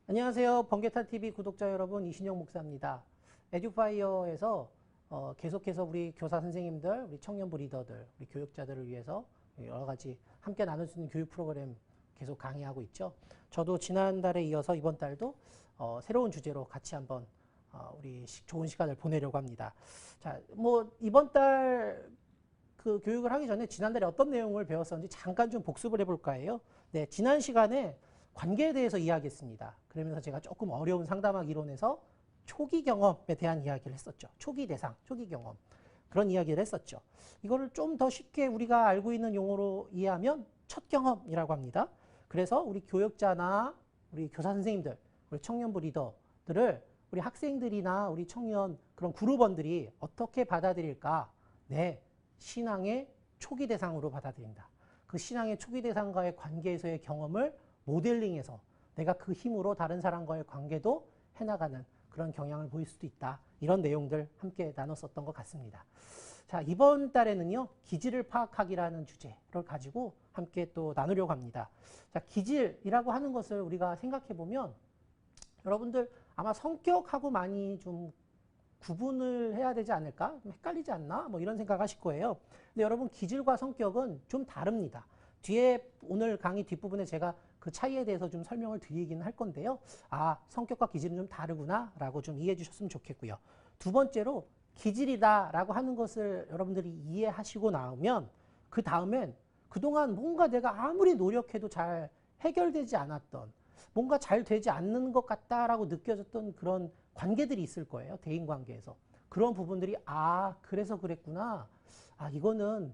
안녕하세요. 번개탄TV 구독자 여러분, 이신영 목사입니다. 에듀파이어에서 계속해서 우리 교사 선생님들, 우리 청년부 리더들, 우리 교육자들을 위해서 여러 가지 함께 나눌 수 있는 교육 프로그램 계속 강의하고 있죠. 저도 지난달에 이어서 이번 달도 새로운 주제로 같이 한번 우리 좋은 시간을 보내려고 합니다. 자, 이번 달 그 교육을 하기 전에 지난달에 어떤 내용을 배웠었는지 잠깐 좀 복습을 해볼까 해요. 네, 지난 시간에 관계에 대해서 이야기했습니다. 그러면서 제가 조금 어려운 상담학 이론에서 초기 경험에 대한 이야기를 했었죠. 초기 대상, 초기 경험. 그런 이야기를 했었죠. 이거를 좀 더 쉽게 우리가 알고 있는 용어로 이해하면 첫 경험이라고 합니다. 그래서 우리 교육자나 우리 교사 선생님들, 우리 청년부 리더들을 우리 학생들이나 우리 청년 그런 그룹원들이 어떻게 받아들일까? 네, 신앙의 초기 대상으로 받아들인다. 그 신앙의 초기 대상과의 관계에서의 경험을 모델링해서 내가 그 힘으로 다른 사람과의 관계도 해나가는 그런 경향을 보일 수도 있다. 이런 내용들 함께 나눴었던 것 같습니다. 자, 이번 달에는요, 기질을 파악하기라는 주제를 가지고 함께 또 나누려고 합니다. 자, 기질이라고 하는 것을 우리가 생각해 보면 여러분들 아마 성격하고 많이 좀 구분을 해야 되지 않을까? 좀 헷갈리지 않나? 이런 생각 하실 거예요. 근데 여러분, 기질과 성격은 좀 다릅니다. 뒤에 오늘 강의 뒷부분에 제가 그 차이에 대해서 좀 설명을 드리긴 할 건데요. 아, 성격과 기질은 좀 다르구나 라고 좀 이해해 주셨으면 좋겠고요. 두 번째로 기질이다 라고 하는 것을 여러분들이 이해하시고 나오면 그 다음엔 그동안 뭔가 내가 아무리 노력해도 잘 해결되지 않았던 뭔가 잘 되지 않는 것 같다라고 느껴졌던 그런 관계들이 있을 거예요. 대인관계에서. 그런 부분들이 그래서 그랬구나. 이거는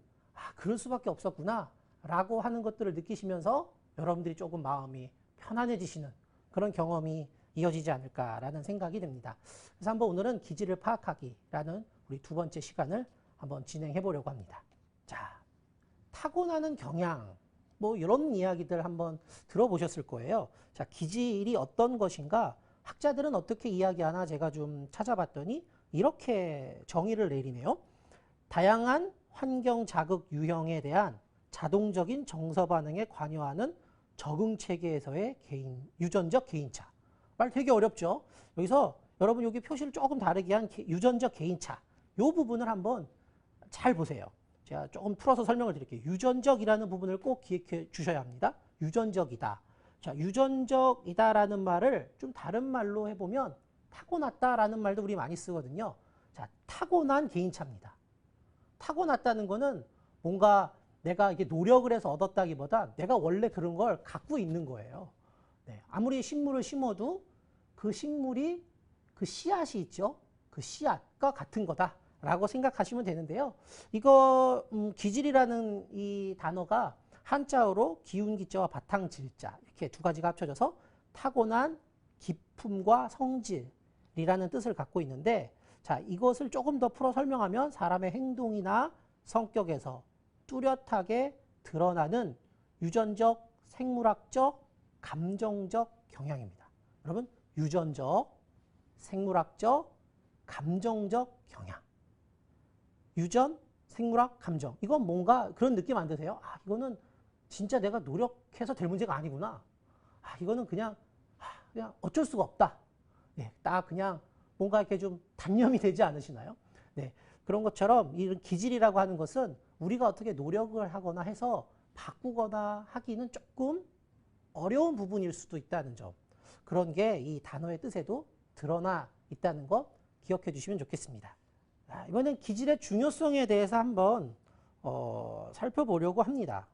그럴 수밖에 없었구나 라고 하는 것들을 느끼시면서 여러분들이 조금 마음이 편안해지시는 그런 경험이 이어지지 않을까라는 생각이 듭니다. 그래서 한번 오늘은 기질을 파악하기라는 우리 두 번째 시간을 한번 진행해 보려고 합니다. 자, 타고나는 경향, 이런 이야기들 한번 들어보셨을 거예요. 자, 기질이 어떤 것인가? 학자들은 어떻게 이야기하나 제가 좀 찾아봤더니 이렇게 정의를 내리네요. 다양한 환경 자극 유형에 대한 자동적인 정서 반응에 관여하는 적응 체계에서의 유전적 개인차. 말 되게 어렵죠? 여기서 여러분 여기 표시를 조금 다르게 한 유전적 개인차. 이 부분을 한번 잘 보세요. 제가 조금 풀어서 설명을 드릴게요. 유전적이라는 부분을 꼭 기억해 주셔야 합니다. 유전적이다. 자, 유전적이다라는 말을 좀 다른 말로 해보면 타고났다라는 말도 우리 많이 쓰거든요. 자, 타고난 개인차입니다. 타고났다는 거는 뭔가 내가 이게 노력을 해서 얻었다기보다 내가 원래 그런 걸 갖고 있는 거예요. 네, 아무리 식물을 심어도 그 식물이 그 씨앗이 있죠. 그 씨앗과 같은 거다라고 생각하시면 되는데요. 이거 기질이라는 이 단어가 한자어로 기운기자와 바탕질자 이렇게 두 가지가 합쳐져서 타고난 기품과 성질이라는 뜻을 갖고 있는데, 자, 이것을 조금 더 풀어 설명하면 사람의 행동이나 성격에서 뚜렷하게 드러나는 유전적, 생물학적, 감정적 경향입니다. 여러분, 유전적, 생물학적, 감정적 경향. 유전, 생물학, 감정. 이건 뭔가 그런 느낌 안 드세요? 이거는 진짜 내가 노력해서 될 문제가 아니구나. 이거는 그냥 어쩔 수가 없다. 네, 딱 그냥 뭔가 이렇게 좀 단념이 되지 않으시나요? 네, 그런 것처럼 이런 기질이라고 하는 것은 우리가 어떻게 노력을 하거나 해서 바꾸거나 하기는 조금 어려운 부분일 수도 있다는 점. 그런 게 이 단어의 뜻에도 드러나 있다는 것 기억해 주시면 좋겠습니다. 이번엔 기질의 중요성에 대해서 한번 살펴보려고 합니다.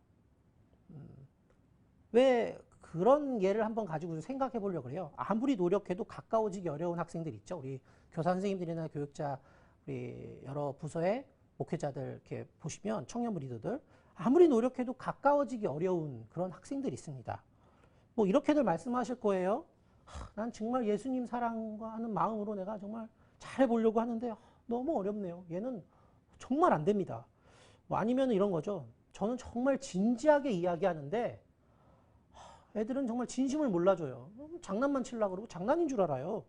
왜 그런 예를 한번 가지고 생각해 보려고 해요. 아무리 노력해도 가까워지기 어려운 학생들 있죠. 우리 교사 선생님들이나 교육자, 우리 여러 부서의 목회자들 이렇게 보시면 청년부 리더들 아무리 노력해도 가까워지기 어려운 그런 학생들이 있습니다. 이렇게들 말씀하실 거예요. 난 정말 예수님 사랑하는 마음으로 내가 정말 잘해보려고 하는데 너무 어렵네요. 얘는 정말 안 됩니다. 아니면 이런 거죠. 저는 정말 진지하게 이야기하는데 애들은 정말 진심을 몰라줘요. 장난만 치려고 그러고 장난인 줄 알아요.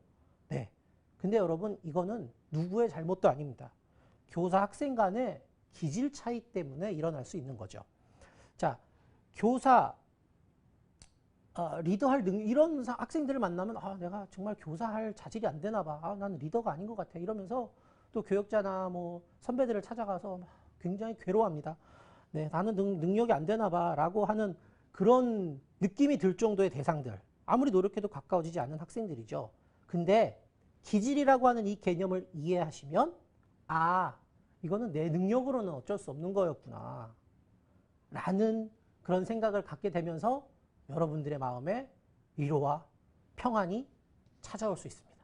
네. 근데 여러분, 이거는 누구의 잘못도 아닙니다. 교사 학생 간의 기질 차이 때문에 일어날 수 있는 거죠. 자, 교사 리더할 이런 학생들을 만나면 내가 정말 교사할 자질이 안 되나 봐. 나는 리더가 아닌 것 같아. 이러면서 또 교역자나 뭐 선배들을 찾아가서 굉장히 괴로워합니다. 네, 나는 능력이 안 되나 봐라고 하는 그런 느낌이 들 정도의 대상들. 아무리 노력해도 가까워지지 않는 학생들이죠. 근데 기질이라고 하는 이 개념을 이해하시면 이거는 내 능력으로는 어쩔 수 없는 거였구나 라는 그런 생각을 갖게 되면서 여러분들의 마음에 위로와 평안이 찾아올 수 있습니다.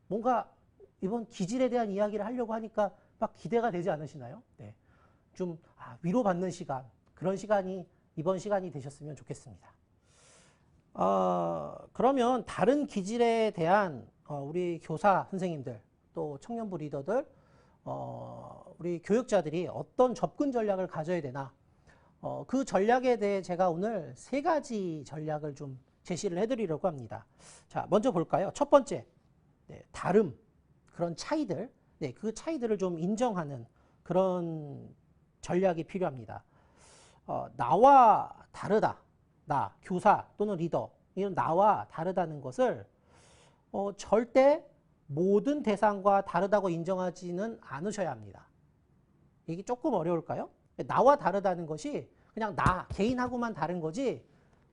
뭔가 이번 기질에 대한 이야기를 하려고 하니까 막 기대가 되지 않으시나요? 네. 좀 위로받는 시간, 그런 시간이 이번 시간이 되셨으면 좋겠습니다. 그러면 다른 기질에 대한 우리 교사 선생님들, 또 청년부 리더들, 우리 교육자들이 어떤 접근 전략을 가져야 되나, 그 전략에 대해 제가 오늘 3가지 전략을 좀 제시를 해드리려고 합니다. 자, 먼저 볼까요? 첫 번째, 네, 다름, 그런 차이들, 네, 그 차이들을 좀 인정하는 그런 전략이 필요합니다. 나와 다르다, 나, 교사 또는 리더, 이런 나와 다르다는 것을 절대 모든 대상과 다르다고 인정하지는 않으셔야 합니다. 이게 조금 어려울까요? 나와 다르다는 것이 그냥 나, 개인하고만 다른 거지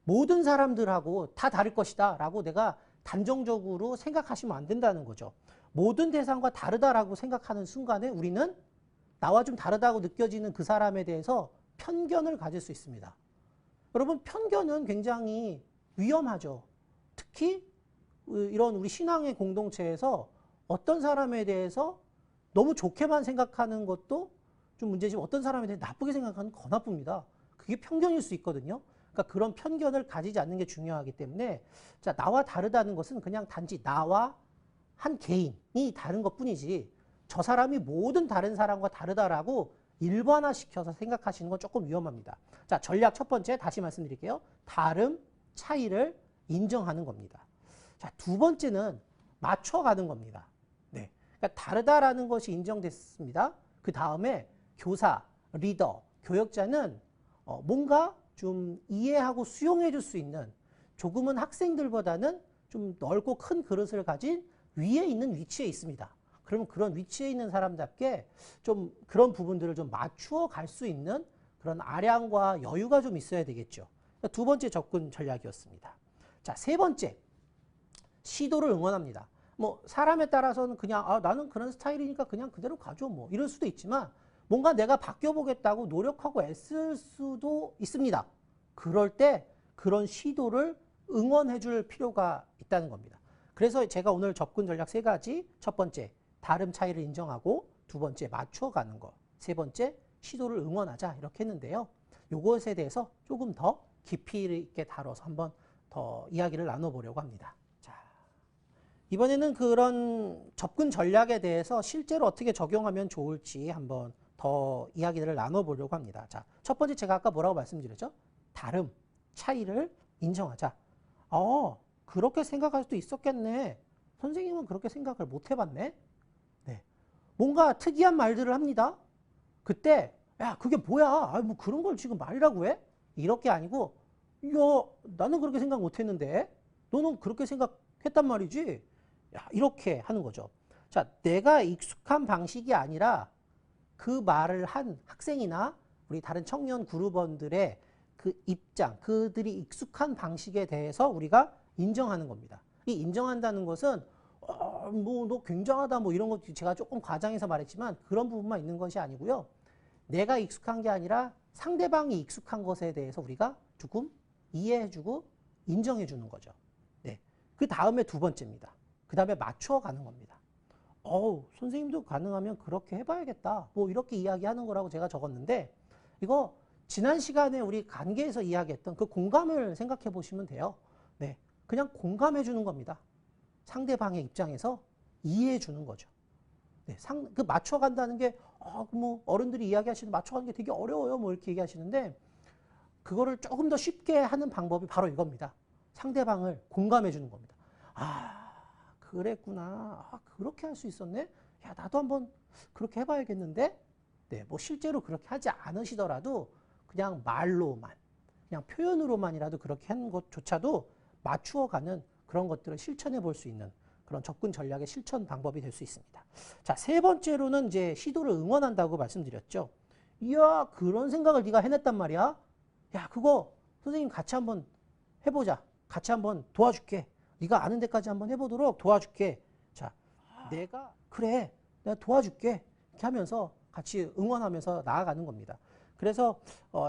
모든 사람들하고 다 다를 것이다 라고 내가 단정적으로 생각하시면 안 된다는 거죠. 모든 대상과 다르다라고 생각하는 순간에 우리는 나와 좀 다르다고 느껴지는 그 사람에 대해서 편견을 가질 수 있습니다. 여러분, 편견은 굉장히 위험하죠. 특히 이런 우리 신앙의 공동체에서 어떤 사람에 대해서 너무 좋게만 생각하는 것도 좀 문제지만 어떤 사람에 대해 나쁘게 생각하는 건 더 나쁩니다. 그게 편견일 수 있거든요. 그러니까 그런 편견을 가지지 않는 게 중요하기 때문에 자, 나와 다르다는 것은 그냥 단지 나와 한 개인이 다른 것 뿐이지 저 사람이 모든 다른 사람과 다르다라고 일반화시켜서 생각하시는 건 조금 위험합니다. 자, 전략 첫 번째 다시 말씀드릴게요. 다름, 차이를 인정하는 겁니다. 자, 두 번째는 맞춰가는 겁니다. 네. 그러니까 다르다라는 것이 인정됐습니다. 그 다음에 교사, 리더, 교역자는 뭔가 좀 이해하고 수용해 줄 수 있는 조금은 학생들보다는 좀 넓고 큰 그릇을 가진 위에 있는 위치에 있습니다. 그러면 그런 위치에 있는 사람답게 좀 그런 부분들을 좀 맞추어 갈 수 있는 그런 아량과 여유가 좀 있어야 되겠죠. 두 번째 접근 전략이었습니다. 자, 세 번째, 시도를 응원합니다. 뭐 사람에 따라서는 그냥 나는 그런 스타일이니까 그냥 그대로 가죠 뭐 이럴 수도 있지만 뭔가 내가 바뀌어보겠다고 노력하고 애쓸 수도 있습니다. 그럴 때 그런 시도를 응원해 줄 필요가 있다는 겁니다. 그래서 제가 오늘 접근 전략 3가지, 첫 번째 다름 차이를 인정하고, 두 번째 맞춰가는 거, 세 번째 시도를 응원하자 이렇게 했는데요. 이것에 대해서 조금 더 깊이 있게 다뤄서 한번 더 이야기를 나눠보려고 합니다. 자, 이번에는 그런 접근 전략에 대해서 실제로 어떻게 적용하면 좋을지 한번 더 이야기를 나눠보려고 합니다. 자, 첫 번째 제가 아까 뭐라고 말씀드렸죠? 다름, 차이를 인정하자. 그렇게 생각할 수도 있었겠네. 선생님은 그렇게 생각을 못 해봤네. 네. 뭔가 특이한 말들을 합니다. 그때 야, 그게 뭐야? 뭐 그런 걸 지금 말이라고 해? 이렇게 아니고 야, 나는 그렇게 생각 못 했는데 너는 그렇게 생각했단 말이지. 야, 이렇게 하는 거죠. 자, 내가 익숙한 방식이 아니라 그 말을 한 학생이나 우리 다른 청년 그룹원들의 그 입장, 그들이 익숙한 방식에 대해서 우리가 인정하는 겁니다. 이 인정한다는 것은 뭐 너 굉장하다 뭐 이런 것 제가 조금 과장해서 말했지만 그런 부분만 있는 것이 아니고요. 내가 익숙한 게 아니라 상대방이 익숙한 것에 대해서 우리가 조금 이해해주고 인정해주는 거죠. 네. 그 다음에 두 번째입니다. 그 다음에 맞춰가는 겁니다. 선생님도 가능하면 그렇게 해봐야겠다. 뭐 이렇게 이야기하는 거라고 제가 적었는데 이거 지난 시간에 우리 관계에서 이야기했던 그 공감을 생각해 보시면 돼요. 네. 그냥 공감해 주는 겁니다. 상대방의 입장에서 이해해 주는 거죠. 네. 그 맞춰간다는 게, 뭐 어른들이 이야기하시는 맞춰가는 게 되게 어려워요. 뭐 이렇게 얘기하시는데 그거를 조금 더 쉽게 하는 방법이 바로 이겁니다. 상대방을 공감해 주는 겁니다. 그랬구나. 그렇게 할 수 있었네? 야, 나도 한번 그렇게 해봐야겠는데? 네, 뭐 실제로 그렇게 하지 않으시더라도 그냥 말로만, 그냥 표현으로만이라도 그렇게 하는 것조차도 맞추어가는 그런 것들을 실천해 볼 수 있는 그런 접근 전략의 실천 방법이 될 수 있습니다. 자, 세 번째로는 이제 시도를 응원한다고 말씀드렸죠. 이야, 그런 생각을 네가 해냈단 말이야. 야, 그거 선생님 같이 한번 해보자. 같이 한번 도와줄게. 네가 아는 데까지 한번 해보도록 도와줄게. 자, 그래, 내가 도와줄게. 이렇게 하면서 같이 응원하면서 나아가는 겁니다. 그래서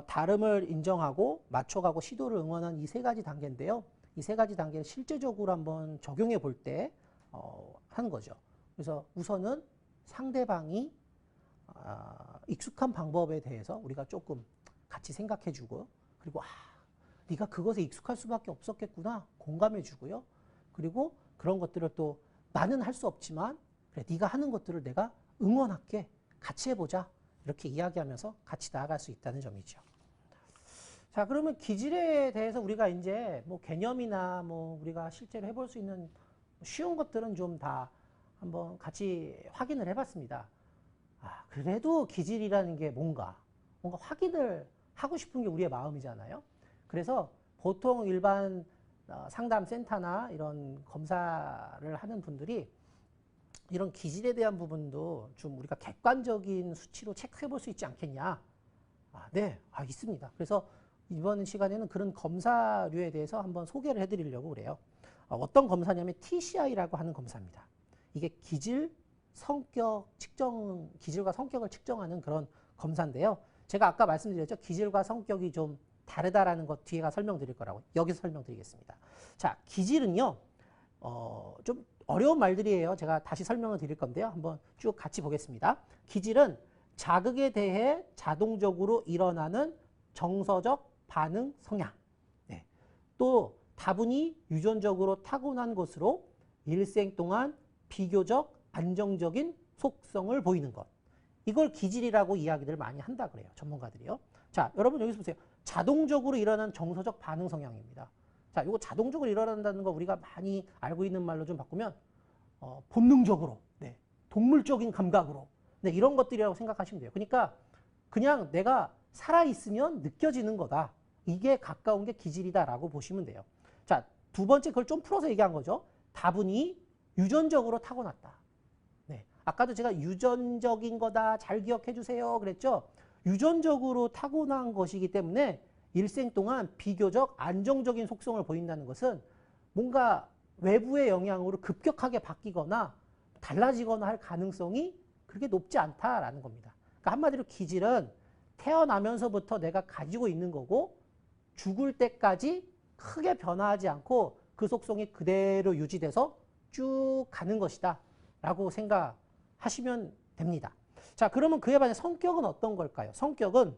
다름을 인정하고 맞춰가고 시도를 응원한 이 세 가지 단계인데요. 이 세 가지 단계를 실제적으로 한번 적용해 볼 때 하는 거죠. 그래서 우선은 상대방이 익숙한 방법에 대해서 우리가 조금 같이 생각해 주고, 그리고 네가 그것에 익숙할 수밖에 없었겠구나 공감해 주고요. 그리고 그런 것들을 또 나는 할 수 없지만 그래, 네가 하는 것들을 내가 응원할게. 같이 해보자. 이렇게 이야기하면서 같이 나아갈 수 있다는 점이죠. 자, 그러면 기질에 대해서 우리가 이제 뭐 개념이나 뭐 우리가 실제로 해볼 수 있는 쉬운 것들은 좀 다 한번 같이 확인을 해봤습니다. 그래도 기질이라는 게 뭔가 확인을 하고 싶은 게 우리의 마음이잖아요. 그래서 보통 일반 상담센터나 이런 검사를 하는 분들이 이런 기질에 대한 부분도 좀 우리가 객관적인 수치로 체크해 볼 수 있지 않겠냐. 네, 있습니다. 그래서 이번 시간에는 그런 검사류에 대해서 한번 소개를 해드리려고 그래요. 어떤 검사냐면 TCI라고 하는 검사입니다. 이게 기질과 성격을 측정하는 그런 검사인데요. 제가 아까 말씀드렸죠. 기질과 성격이 좀 다르다라는 것 뒤에가 설명드릴 거라고. 여기서 설명드리겠습니다. 자, 기질은요. 좀 어려운 말들이에요. 제가 다시 설명을 드릴 건데요. 한번 쭉 같이 보겠습니다. 기질은 자극에 대해 자동적으로 일어나는 정서적 반응 성향. 네. 또 다분히 유전적으로 타고난 것으로 일생 동안 비교적 안정적인 속성을 보이는 것. 이걸 기질이라고 이야기를 많이 한다 그래요. 전문가들이요. 자, 여러분 여기서 보세요. 자동적으로 일어나는 정서적 반응 성향입니다. 자, 이거 자동적으로 일어난다는 거 우리가 많이 알고 있는 말로 좀 바꾸면 본능적으로, 네, 동물적인 감각으로, 네, 이런 것들이라고 생각하시면 돼요. 그러니까 그냥 내가 살아있으면 느껴지는 거다. 이게 가까운 게 기질이다라고 보시면 돼요. 자, 두 번째 그걸 좀 풀어서 얘기한 거죠. 다분히 유전적으로 타고났다. 네, 아까도 제가 유전적인 거다. 잘 기억해 주세요. 그랬죠. 유전적으로 타고난 것이기 때문에 일생 동안 비교적 안정적인 속성을 보인다는 것은 뭔가 외부의 영향으로 급격하게 바뀌거나 달라지거나 할 가능성이 그렇게 높지 않다라는 겁니다. 그러니까 한마디로 기질은 태어나면서부터 내가 가지고 있는 거고 죽을 때까지 크게 변화하지 않고 그 속성이 그대로 유지돼서 쭉 가는 것이다 라고 생각하시면 됩니다. 자, 그러면 그에 반해 성격은 어떤 걸까요? 성격은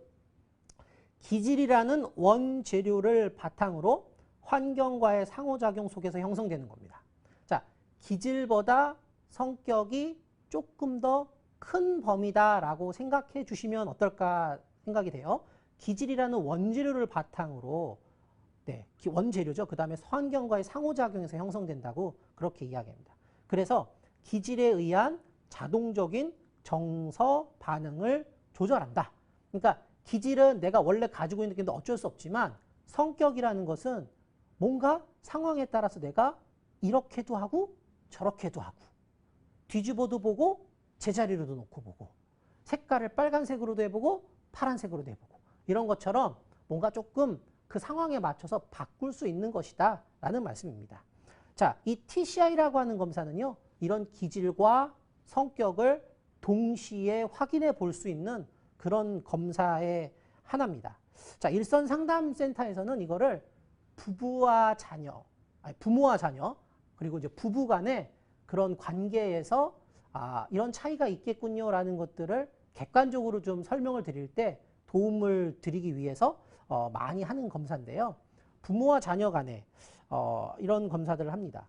기질이라는 원재료를 바탕으로 환경과의 상호작용 속에서 형성되는 겁니다. 자, 기질보다 성격이 조금 더 큰 범위다라고 생각해 주시면 어떨까 생각이 돼요. 기질이라는 원재료를 바탕으로, 네, 원재료죠. 그 다음에 환경과의 상호작용에서 형성된다고 그렇게 이야기합니다. 그래서 기질에 의한 자동적인 정서 반응을 조절한다. 그러니까 기질은 내가 원래 가지고 있는 게 어쩔 수 없지만 성격이라는 것은 뭔가 상황에 따라서 내가 이렇게도 하고 저렇게도 하고 뒤집어도 보고 제자리로도 놓고 보고 색깔을 빨간색으로도 해보고 파란색으로도 해보고 이런 것처럼 뭔가 조금 그 상황에 맞춰서 바꿀 수 있는 것이다 라는 말씀입니다. 자, 이 TCI라고 하는 검사는요. 이런 기질과 성격을 동시에 확인해 볼 수 있는 그런 검사의 하나입니다. 자, 일선 상담센터에서는 이거를 부모와 자녀, 그리고 이제 부부 간의 그런 관계에서 이런 차이가 있겠군요라는 것들을 객관적으로 좀 설명을 드릴 때 도움을 드리기 위해서 많이 하는 검사인데요. 부모와 자녀 간에 이런 검사들을 합니다.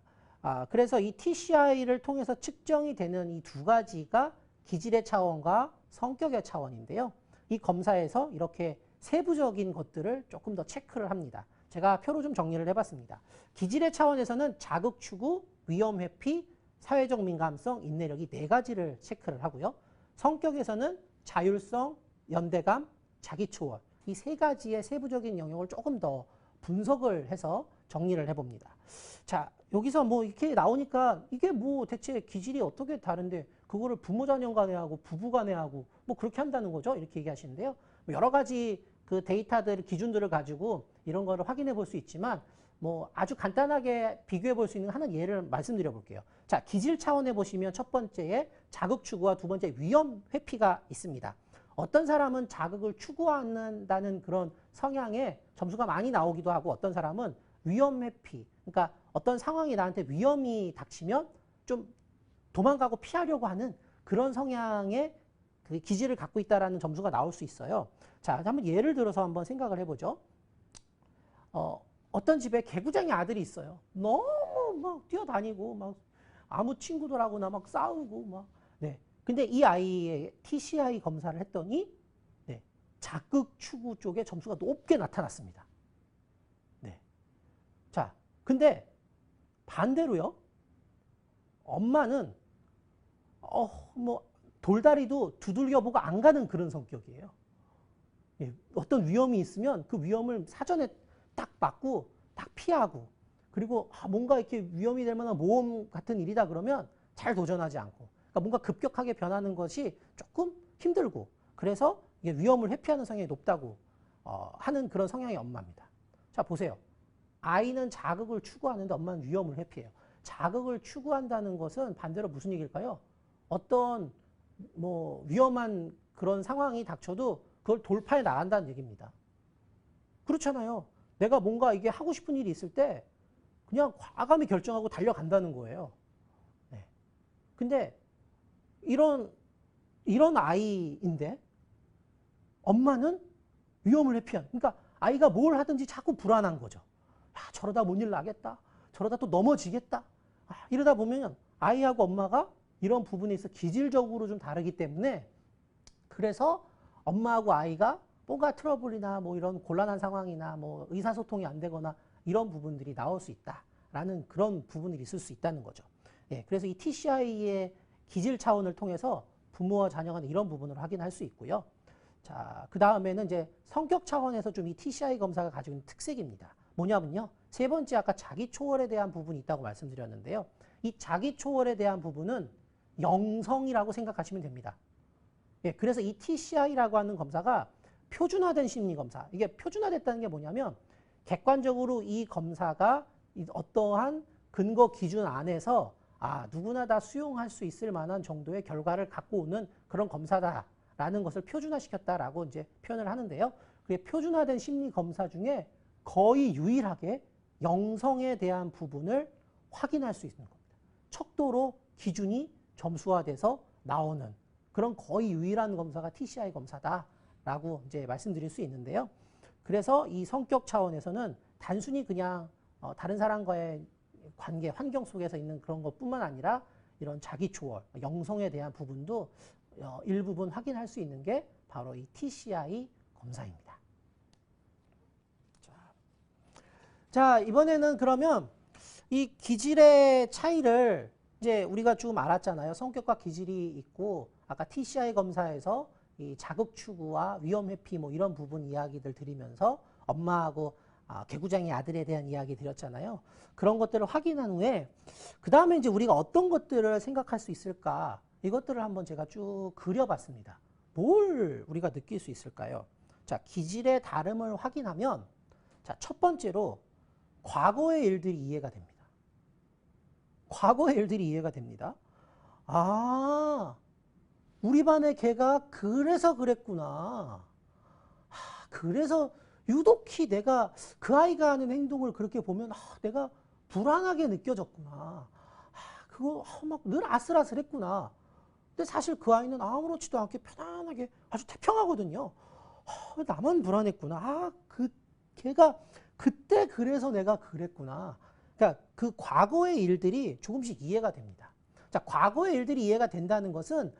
그래서 이 TCI를 통해서 측정이 되는 이 두 가지가 기질의 차원과 성격의 차원인데요. 이 검사에서 이렇게 세부적인 것들을 조금 더 체크를 합니다. 제가 표로 좀 정리를 해봤습니다. 기질의 차원에서는 자극 추구, 위험 회피, 사회적 민감성, 인내력이 네 가지를 체크를 하고요. 성격에서는 자율성, 연대감, 자기 초월 이 세 가지의 세부적인 영역을 조금 더 분석을 해서 정리를 해봅니다. 자, 여기서 뭐 이렇게 나오니까 이게 뭐 대체 기질이 어떻게 다른데 그거를 부모 자녀 간에 하고 부부 간에 하고 뭐 그렇게 한다는 거죠? 이렇게 얘기하시는데요. 여러 가지 그 데이터들, 기준들을 가지고 이런 거를 확인해 볼 수 있지만 뭐 아주 간단하게 비교해 볼 수 있는 하나 예를 말씀드려 볼게요. 자, 기질 차원에 보시면 첫 번째에 자극 추구와 두 번째 위험 회피가 있습니다. 어떤 사람은 자극을 추구한다는 그런 성향에 점수가 많이 나오기도 하고 어떤 사람은 위험 회피, 그러니까 어떤 상황이 나한테 위험이 닥치면 좀 도망가고 피하려고 하는 그런 성향의 그 기질을 갖고 있다는 점수가 나올 수 있어요. 자, 한번 예를 들어서 한번 생각을 해보죠. 어떤 집에 개구쟁이 아들이 있어요. 너무 막 뛰어다니고 막 아무 친구들하고나 막 싸우고 막. 네. 근데 이 아이의 TCI 검사를 했더니 네, 자극 추구 쪽에 점수가 높게 나타났습니다. 네. 자, 근데 반대로요. 엄마는 뭐 돌다리도 두들겨보고 안 가는 그런 성격이에요. 예, 어떤 위험이 있으면 그 위험을 사전에 딱 막고 딱 피하고 그리고 뭔가 이렇게 위험이 될 만한 모험 같은 일이다 그러면 잘 도전하지 않고 그러니까 뭔가 급격하게 변하는 것이 조금 힘들고 그래서 이게 위험을 회피하는 성향이 높다고 하는 그런 성향의 엄마입니다. 자, 보세요. 아이는 자극을 추구하는데 엄마는 위험을 회피해요. 자극을 추구한다는 것은 반대로 무슨 얘기일까요? 어떤 뭐 위험한 그런 상황이 닥쳐도 그걸 돌파해 나간다는 얘기입니다. 그렇잖아요. 내가 뭔가 이게 하고 싶은 일이 있을 때 그냥 과감히 결정하고 달려간다는 거예요. 네. 근데 이런 아이인데 엄마는 위험을 회피한. 그러니까 아이가 뭘 하든지 자꾸 불안한 거죠. 야, 저러다 뭔 일 나겠다. 저러다 또 넘어지겠다. 이러다 보면 아이하고 엄마가 이런 부분에 있어 기질적으로 좀 다르기 때문에 그래서 엄마하고 아이가 뭔가 트러블이나 뭐 이런 곤란한 상황이나 뭐 의사소통이 안 되거나 이런 부분들이 나올 수 있다라는 그런 부분이 있을 수 있다는 거죠. 예, 그래서 이 TCI의 기질 차원을 통해서 부모와 자녀 간의 이런 부분을 확인할 수 있고요. 자, 그 다음에는 이제 성격 차원에서 좀 이 TCI 검사가 가지고 있는 특색입니다. 뭐냐면요. 세 번째 아까 자기 초월에 대한 부분이 있다고 말씀드렸는데요. 이 자기 초월에 대한 부분은 영성이라고 생각하시면 됩니다. 예, 그래서 이 TCI라고 하는 검사가 표준화된 심리검사. 이게 표준화됐다는 게 뭐냐면 객관적으로 이 검사가 어떠한 근거 기준 안에서 누구나 다 수용할 수 있을 만한 정도의 결과를 갖고 오는 그런 검사다라는 것을 표준화시켰다라고 이제 표현을 하는데요. 그게 표준화된 심리검사 중에 거의 유일하게 영성에 대한 부분을 확인할 수 있는 겁니다. 척도로 기준이 점수화돼서 나오는 그런 거의 유일한 검사가 TCI 검사다라고 이제 말씀드릴 수 있는데요. 그래서 이 성격 차원에서는 단순히 그냥 다른 사람과의 관계, 환경 속에서 있는 그런 것뿐만 아니라 이런 자기 초월, 영성에 대한 부분도 일부분 확인할 수 있는 게 바로 이 TCI 검사입니다. 자, 이번에는 그러면 이 기질의 차이를 이제 우리가 좀 알았잖아요. 성격과 기질이 있고 아까 TCI 검사에서 이 자극 추구와 위험 회피 뭐 이런 부분 이야기들 드리면서 엄마하고 개구쟁이 아들에 대한 이야기 드렸잖아요. 그런 것들을 확인한 후에 그 다음에 이제 우리가 어떤 것들을 생각할 수 있을까 이것들을 한번 제가 쭉 그려봤습니다. 뭘 우리가 느낄 수 있을까요? 자, 기질의 다름을 확인하면 자, 첫 번째로 과거의 일들이 이해가 됩니다. 과거의 일들이 이해가 됩니다. 우리 반의 걔가 그래서 그랬구나. 그래서 유독히 내가 그 아이가 하는 행동을 그렇게 보면 내가 불안하게 느껴졌구나. 그거 막 늘 아슬아슬했구나. 근데 사실 그 아이는 아무렇지도 않게 편안하게 아주 태평하거든요. 나만 불안했구나. 걔가 그때 그래서 내가 그랬구나. 그러니까 그 과거의 일들이 조금씩 이해가 됩니다. 자, 과거의 일들이 이해가 된다는 것은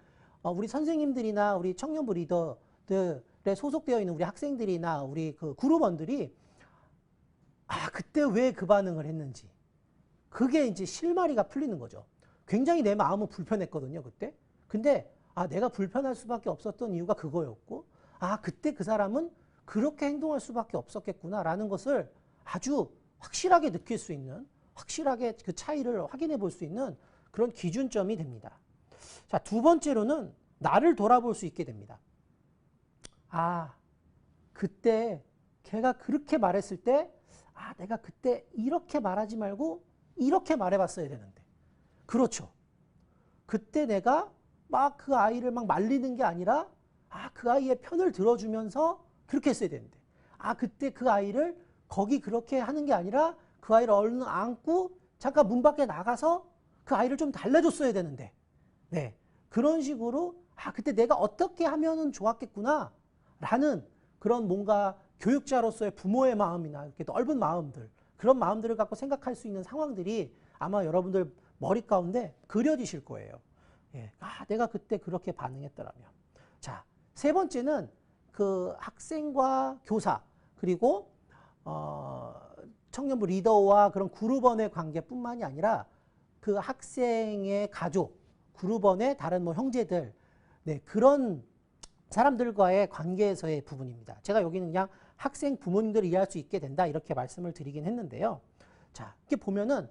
우리 선생님들이나 우리 청년부 리더들에 소속되어 있는 우리 학생들이나 우리 그 그룹원들이 그때 왜 그 반응을 했는지 그게 이제 실마리가 풀리는 거죠. 굉장히 내 마음은 불편했거든요, 그때. 근데 내가 불편할 수밖에 없었던 이유가 그거였고 그때 그 사람은 그렇게 행동할 수밖에 없었겠구나라는 것을 아주 확실하게 느낄 수 있는, 확실하게 그 차이를 확인해 볼 수 있는 그런 기준점이 됩니다. 자, 두 번째로는 나를 돌아볼 수 있게 됩니다. 아, 그때 걔가 그렇게 말했을 때, 아, 내가 그때 이렇게 말하지 말고 이렇게 말해봤어야 되는데. 그렇죠. 그때 내가 막 그 아이를 막 말리는 게 아니라, 아, 그 아이의 편을 들어주면서 그렇게 했어야 되는데. 아, 그때 그 아이를 거기 그렇게 하는 게 아니라 그 아이를 얼른 안고 잠깐 문 밖에 나가서 그 아이를 좀 달래줬어야 되는데. 네. 그런 식으로, 아, 그때 내가 어떻게 하면은 좋았겠구나. 라는 그런 뭔가 교육자로서의 부모의 마음이나 이렇게 넓은 마음들, 그런 마음들을 갖고 생각할 수 있는 상황들이 아마 여러분들 머리 가운데 그려지실 거예요. 예. 아, 내가 그때 그렇게 반응했더라면. 자, 세 번째는 그 학생과 교사, 그리고 청년부 리더와 그런 그룹원의 관계뿐만이 아니라 그 학생의 가족, 그룹원의 다른 뭐 형제들, 네, 그런 사람들과의 관계에서의 부분입니다. 제가 여기는 그냥 학생 부모님들을 이해할 수 있게 된다 이렇게 말씀을 드리긴 했는데요. 자, 이렇게 보면은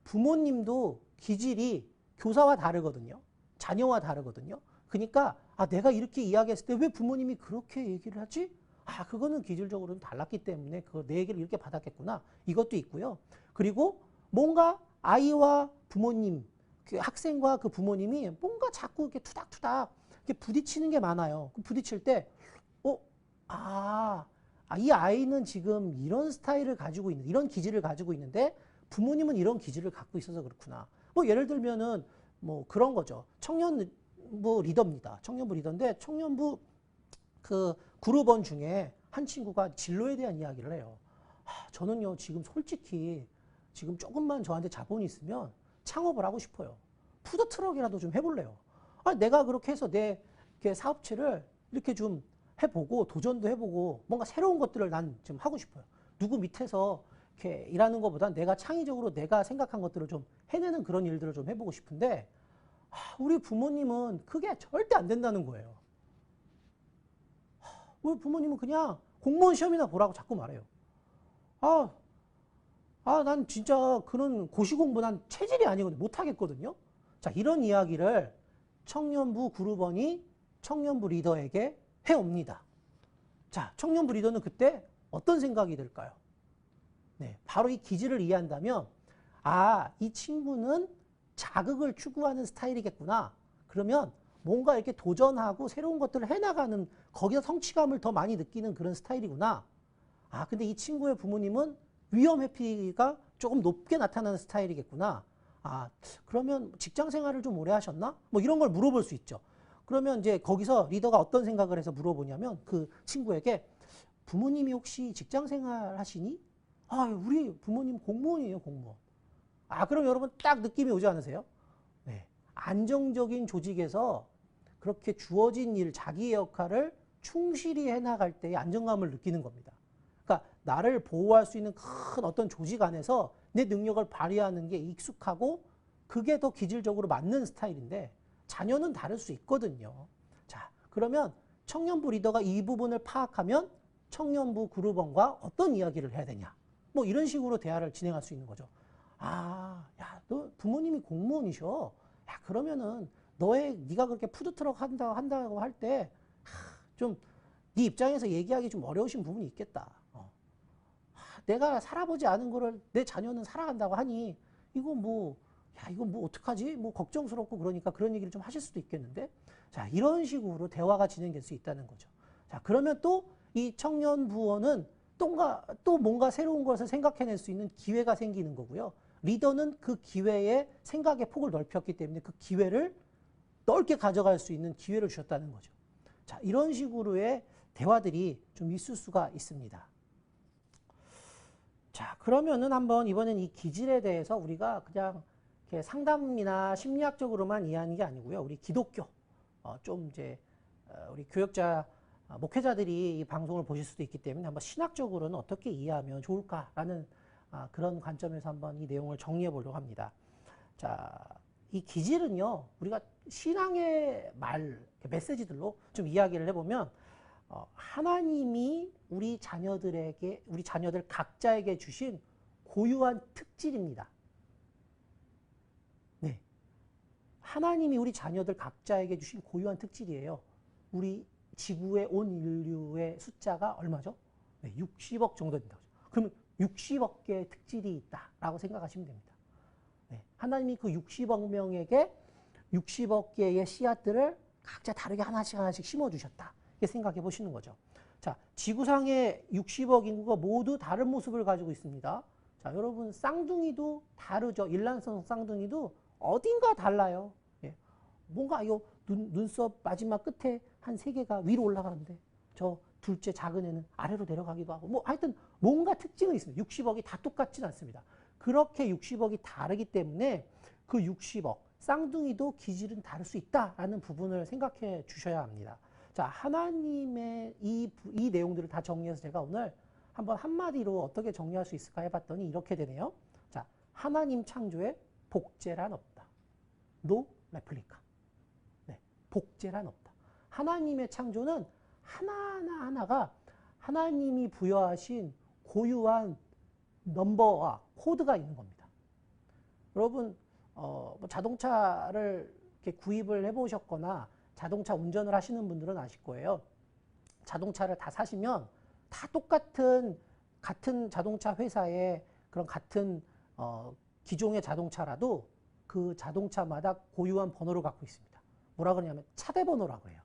부모님도 기질이 교사와 다르거든요. 자녀와 다르거든요. 그러니까 아, 내가 이렇게 이야기했을 때 왜 부모님이 그렇게 얘기를 하지? 아, 그거는 기질적으로는 달랐기 때문에 내 얘기를 이렇게 받았겠구나. 이것도 있고요. 그리고 뭔가 아이와 부모님, 그 학생과 그 부모님이 뭔가 자꾸 이렇게 투닥투닥 이렇게 부딪히는 게 많아요. 부딪힐 때, 이 아이는 지금 이런 스타일을 가지고 있는, 이런 기질을 가지고 있는데 부모님은 이런 기질을 갖고 있어서 그렇구나. 뭐 예를 들면은 뭐 그런 거죠. 청년부 리더입니다. 청년부 리더인데 청년부 그 그룹원 중에 한 친구가 진로에 대한 이야기를 해요. 저는요, 지금 솔직히 지금 조금만 저한테 자본이 있으면 창업을 하고 싶어요. 푸드트럭이라도 좀 해볼래요. 내가 그렇게 해서 내 사업체를 이렇게 좀 해보고 도전도 해보고 뭔가 새로운 것들을 난 좀 하고 싶어요. 누구 밑에서 이렇게 일하는 것보다 내가 창의적으로 내가 생각한 것들을 좀 해내는 그런 일들을 좀 해보고 싶은데 우리 부모님은 그게 절대 안 된다는 거예요. 우리 부모님은 그냥 공무원 시험이나 보라고 자꾸 말해요. 난 진짜 그런 고시공부 난 체질이 아니거든요. 못하겠거든요. 자, 이런 이야기를 청년부 그룹원이 청년부 리더에게 해옵니다. 자, 청년부 리더는 그때 어떤 생각이 들까요? 네, 바로 이 기질을 이해한다면 이 친구는 자극을 추구하는 스타일이겠구나. 그러면 뭔가 이렇게 도전하고 새로운 것들을 해나가는 거기서 성취감을 더 많이 느끼는 그런 스타일이구나. 근데 이 친구의 부모님은 위험 회피가 조금 높게 나타나는 스타일이겠구나. 그러면 직장 생활을 좀 오래 하셨나? 뭐 이런 걸 물어볼 수 있죠. 그러면 이제 거기서 리더가 어떤 생각을 해서 물어보냐면 그 친구에게 부모님이 혹시 직장 생활 하시니? 우리 부모님 공무원이에요, 공무원. 그럼 여러분 딱 느낌이 오지 않으세요? 네. 안정적인 조직에서 그렇게 주어진 일, 자기의 역할을 충실히 해나갈 때의 안정감을 느끼는 겁니다. 그러니까 나를 보호할 수 있는 큰 어떤 조직 안에서 내 능력을 발휘하는 게 익숙하고 그게 더 기질적으로 맞는 스타일인데 자녀는 다를 수 있거든요. 자, 그러면 청년부 리더가 이 부분을 파악하면 청년부 그룹원과 어떤 이야기를 해야 되냐. 뭐 이런 식으로 대화를 진행할 수 있는 거죠. 야, 너 부모님이 공무원이셔. 야, 그러면은 네가 그렇게 푸드트럭 한다고 할 때 좀 네 입장에서 얘기하기 좀 어려우신 부분이 있겠다. 내가 살아보지 않은 거를 내 자녀는 살아간다고 하니 이거 뭐 어떡하지? 뭐 걱정스럽고 그러니까 그런 얘기를 좀 하실 수도 있겠는데. 자, 이런 식으로 대화가 진행될 수 있다는 거죠. 자, 그러면 또 이 청년부원은 또 뭔가 새로운 것을 생각해낼 수 있는 기회가 생기는 거고요. 리더는 그 기회에 생각의 폭을 넓혔기 때문에 그 기회를 넓게 가져갈 수 있는 기회를 주셨다는 거죠. 자, 이런 식으로의 대화들이 좀 있을 수가 있습니다. 자, 그러면은 한번 이번엔 이 기질에 대해서 우리가 그냥 이렇게 상담이나 심리학적으로만 이해하는 게 아니고요. 우리 기독교, 좀 이제 우리 교역자, 목회자들이 이 방송을 보실 수도 있기 때문에 한번 신학적으로는 어떻게 이해하면 좋을까라는 그런 관점에서 한번 이 내용을 정리해 보려고 합니다. 자, 이 기질은요, 우리가 신앙의 메시지들로 좀 이야기를 해보면, 하나님이 우리 자녀들 각자에게 주신 고유한 특질입니다. 네. 하나님이 우리 자녀들 각자에게 주신 고유한 특질이에요. 우리 지구에 온 인류의 숫자가 얼마죠? 네, 60억 정도 된다고. 그러면 60억 개의 특질이 있다라고 생각하시면 됩니다. 네, 하나님이 그 60억 명에게 60억 개의 씨앗들을 각자 다르게 하나씩 심어주셨다. 이렇게 생각해 보시는 거죠. 자, 지구상의 60억 인구가 모두 다른 모습을 가지고 있습니다. 자, 여러분 쌍둥이도 다르죠. 일란성 쌍둥이도 어딘가 달라요. 예. 뭔가 요 눈썹 마지막 끝에 한 3개가 위로 올라가는데 저 둘째 작은 애는 아래로 내려가기도 하고 뭐 하여튼 뭔가 특징은 있습니다. 60억이 다 똑같지는 않습니다. 그렇게 60억이 다르기 때문에 그 60억 쌍둥이도 기질은 다를 수 있다라는 부분을 생각해 주셔야 합니다. 자, 하나님의 이 내용들을 다 정리해서 제가 오늘 한번 한마디로 어떻게 정리할 수 있을까 해봤더니 이렇게 되네요. 자, 하나님 창조에 복제란 없다. No replica. 네, 복제란 없다. 하나님의 창조는 하나하나가 하나님이 부여하신 고유한 넘버와 코드가 있는 겁니다. 여러분 뭐 자동차를 이렇게 구입을 해보셨거나 자동차 운전을 하시는 분들은 아실 거예요. 자동차를 다 사시면 다 같은 자동차 회사의 그런 같은 기종의 자동차라도 그 자동차마다 고유한 번호를 갖고 있습니다. 뭐라 그러냐면 차대 번호라고 해요.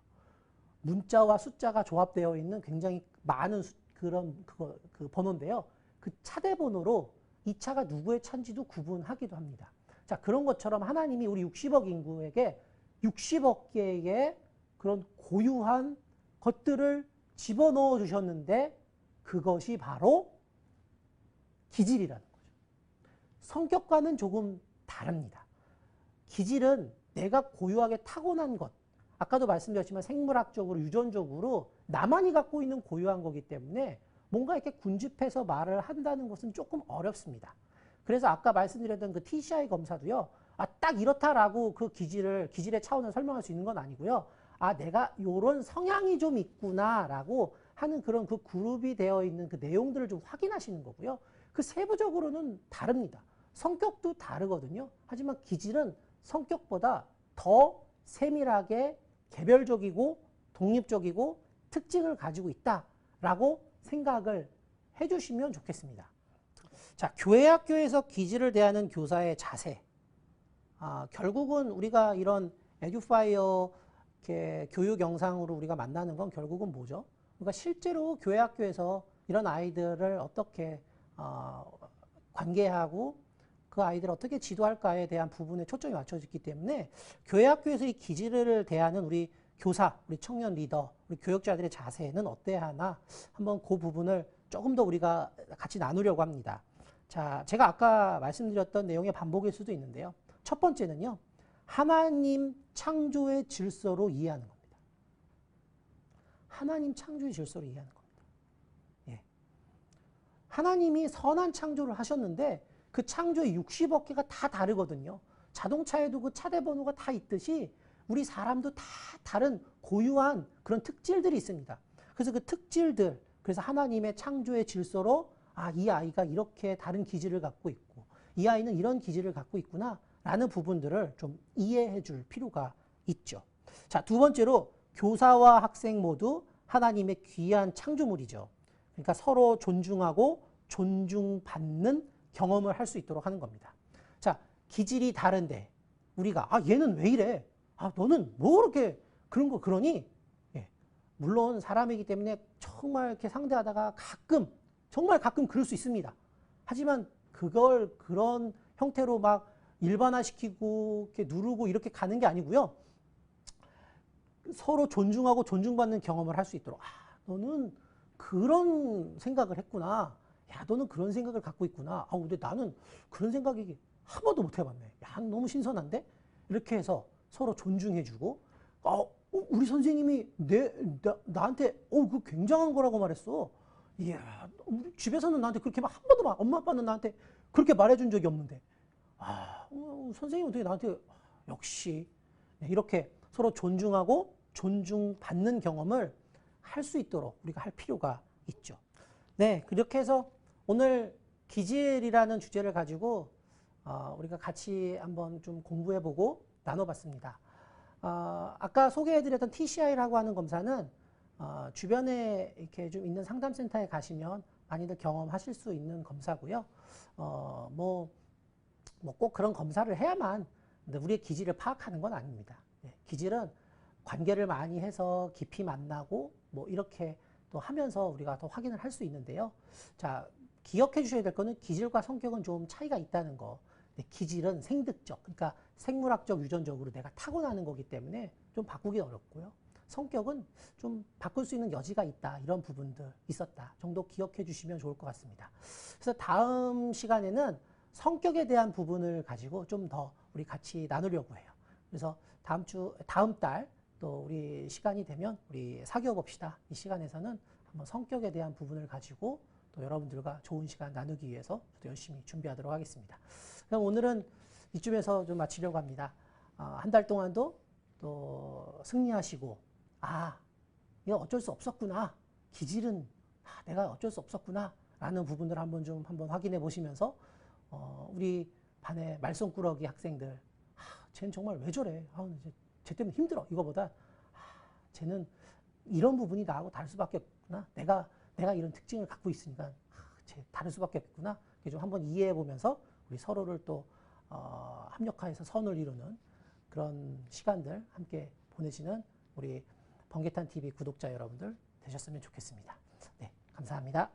문자와 숫자가 조합되어 있는 굉장히 많은 그 번호인데요. 그 차대 번호로 이 차가 누구의 차인지도 구분하기도 합니다. 자, 그런 것처럼 하나님이 우리 60억 인구에게 60억 개의 그런 고유한 것들을 집어넣어 주셨는데 그것이 바로 기질이라는 거죠. 성격과는 조금 다릅니다. 기질은 내가 고유하게 타고난 것, 아까도 말씀드렸지만 생물학적으로 유전적으로 나만이 갖고 있는 고유한 거기 때문에 뭔가 이렇게 군집해서 말을 한다는 것은 조금 어렵습니다. 그래서 아까 말씀드렸던 그 TCI 검사도요. 딱 이렇다라고 그 기질의 차원을 설명할 수 있는 건 아니고요. 내가 요런 성향이 좀 있구나라고 하는 그런 그 그룹이 되어 있는 그 내용들을 좀 확인하시는 거고요. 그 세부적으로는 다릅니다. 성격도 다르거든요. 하지만 기질은 성격보다 더 세밀하게 개별적이고 독립적이고 특징을 가지고 있다라고 생각을 해주시면 좋겠습니다. 자, 교회 학교에서 기질을 대하는 교사의 자세. 결국은 우리가 이런 에듀파이어 교육 영상으로 우리가 만나는 건 결국은 뭐죠? 그러니까 실제로 교회 학교에서 이런 아이들을 어떻게 관계하고 그 아이들을 어떻게 지도할까에 대한 부분에 초점이 맞춰졌기 때문에 교회 학교에서 이 기질을 대하는 우리 교사, 우리 청년 리더, 우리 교육자들의 자세는 어때야 하나 한번 그 부분을 조금 더 우리가 같이 나누려고 합니다. 자, 제가 아까 말씀드렸던 내용의 반복일 수도 있는데요. 첫 번째는요. 하나님 창조의 질서로 이해하는 겁니다. 하나님 창조의 질서로 이해하는 겁니다. 예. 하나님이 선한 창조를 하셨는데 그 창조의 60억 개가 다 다르거든요. 자동차에도 그 차대 번호가 다 있듯이 우리 사람도 다 다른 고유한 그런 특질들이 있습니다. 그래서 그 특질들, 그래서 하나님의 창조의 질서로 이 아이가 이렇게 다른 기질을 갖고 있고 이 아이는 이런 기질을 갖고 있구나 라는 부분들을 좀 이해해 줄 필요가 있죠. 자, 두 번째로 교사와 학생 모두 하나님의 귀한 창조물이죠. 그러니까 서로 존중하고 존중받는 경험을 할 수 있도록 하는 겁니다. 자, 기질이 다른데 우리가 얘는 왜 이래? 너는 뭐 그렇게 그런 거 그러니? 예. 물론 사람이기 때문에 정말 이렇게 상대하다가 정말 가끔 그럴 수 있습니다. 하지만 그걸 그런 형태로 막 일반화시키고 이렇게 누르고 이렇게 가는 게 아니고요. 서로 존중하고 존중받는 경험을 할 수 있도록 너는 그런 생각을 했구나. 야, 너는 그런 생각을 갖고 있구나. 근데 나는 그런 생각이 한 번도 못 해봤네. 야, 너무 신선한데? 이렇게 해서 서로 존중해주고 우리 선생님이 나한테 그 굉장한 거라고 말했어. 이야, 우리 집에서는 나한테 그렇게 막 한 번도 엄마 아빠는 나한테 그렇게 말해준 적이 없는데 선생님은 어떻게 나한테 역시 이렇게 서로 존중하고 존중받는 경험을 할 수 있도록 우리가 할 필요가 있죠. 네, 그렇게 해서 오늘 기질이라는 주제를 가지고 우리가 같이 한번 좀 공부해보고 나눠봤습니다. 아까 소개해드렸던 TCI라고 하는 검사는 주변에 이렇게 좀 있는 상담센터에 가시면 많이들 경험하실 수 있는 검사고요. 뭐 꼭 그런 검사를 해야만 우리의 기질을 파악하는 건 아닙니다. 네, 기질은 관계를 많이 해서 깊이 만나고 뭐 이렇게 또 하면서 우리가 더 확인을 할 수 있는데요. 자, 기억해 주셔야 될 거는 기질과 성격은 좀 차이가 있다는 거. 기질은 생득적, 그러니까 생물학적, 유전적으로 내가 타고나는 거기 때문에 좀 바꾸기 어렵고요. 성격은 좀 바꿀 수 있는 여지가 있다. 이런 부분들 있었다 정도 기억해 주시면 좋을 것 같습니다. 그래서 다음 시간에는 성격에 대한 부분을 가지고 좀 더 우리 같이 나누려고 해요. 그래서 다음 달 또 우리 시간이 되면 우리 사귀어 봅시다. 이 시간에서는 한번 성격에 대한 부분을 가지고 또 여러분들과 좋은 시간 나누기 위해서 저도 열심히 준비하도록 하겠습니다. 그럼 오늘은 이쯤에서 좀 마치려고 합니다. 한 달 동안도 또 승리하시고, 이거 어쩔 수 없었구나. 기질은 내가 어쩔 수 없었구나. 라는 부분을 한번 확인해 보시면서, 우리 반의 말썽꾸러기 학생들, 쟤는 정말 왜 저래? 쟤 때문에 힘들어. 이거보다, 쟤는 이런 부분이 나하고 다를 수밖에 없구나. 내가 이런 특징을 갖고 있으니까, 쟤 다를 수밖에 없구나. 좀 한번 이해해 보면서 우리 서로를 또, 합력화해서 선을 이루는 그런 시간들 함께 보내시는 우리 번개탄 TV 구독자 여러분들 되셨으면 좋겠습니다. 네, 감사합니다.